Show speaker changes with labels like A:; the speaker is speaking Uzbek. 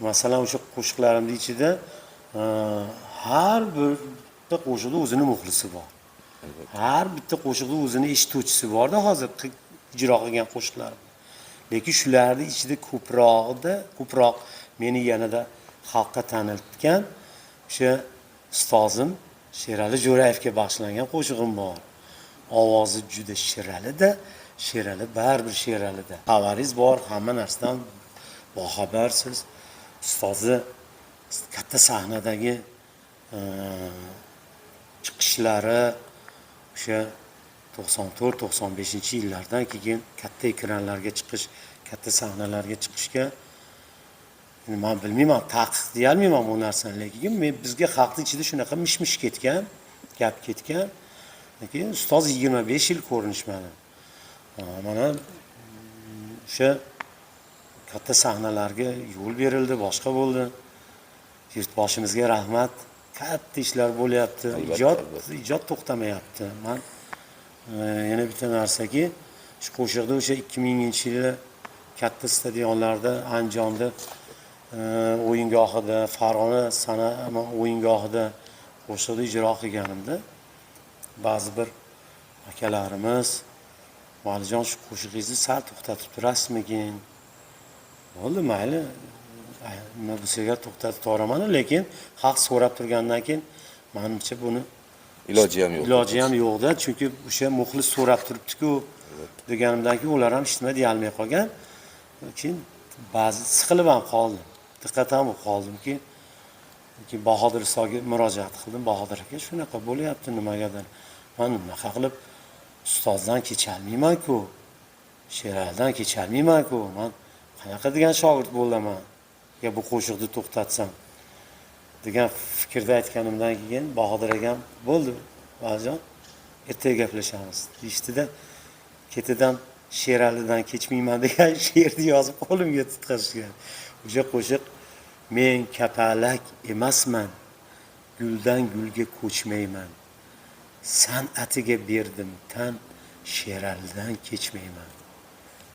A: Masalan, o'sha qo'shiqlarimning ichida har bitta qo'shiqda o'zini muxlisi bor. Har bitta qo'shiqda o'zini eshituvchisi bor-da hozir ijro qilgan qo'shiqlar. Lekin shularning ichida ko'proq meni yanada xalqqa tanitgan o'sha ustozim Sherali Jo'rayevga bag'ishlangan qo'shig'im bor. Ovozi juda Sheralida, Sherali baribir Sheralida. Xabaringiz bor, hamma narsadan boxabarsiz. Ustozi katta sahnadagi chiqishlari o'sha 94-95-yillardan keyin katta ekranlarga chiqish, katta sahnalarga chiqishga men bilmayman, taqiq deyolmayman bu narsani, lekin bizga xalqning ichida shunaqa mish-mish ketgan, gap ketgan. Lekin ustoz 25 yil ko'rinishmadi. Mana o'sha katta sahnalarga yo'l berildi, boshqa bo'ldi. Yurtboshimizga rahmat. Katta ishlar bo'lyapti. Ijod to'xtamayapti. Men yana bitta narsaki, shu qo'shiqda o'sha 2000-yili katta stadionlarda, Andijonda o'yingohida, Farg'ona san'at o'yingohida qo'shiqni ijro qilganimda ba'zi bir akalarimiz Valijon shu qo'shiqingizni sal to'xtatib turasizmikin? Bo'ldi, mayli. Nima bo'lsa to'xtatib to'raman, lekin xalq so'rab turgandan keyin menimcha buni
B: iloji ham yo'q.
A: Iloji ham yo'qda, chunki o'sha muxlis so'rab turibdi-ku deganimdan keyin ular ham hech nima deya olmay qolgan. Keyin ba'zi siqilib ham qoldim. Diqqat ham qoldimki, Bahodir ustoga murojaat qildim. Bahodir aka, shunaqa bo'lyapti nimagadir. Men nima qilib ustozdan kecholmayman-ku, Sheralidan kecholmayman-ku. Men qanaqa degan shogird bo'laman? Bu qo'shiqni to'xtatsam degan fikrda aytganimdan keyin Bahodir akam bo'ldi, Valijon, ertaga gaplashamiz deyishdida, ketidan Sheralidan kechmayman degan she'rni yozib qo'limga tutqazishgan. O'sha qo'shiq men kapalak emasman, guldan gulga ko'chmayman. San'atiga berdim tan, Sheralidan kechmayman.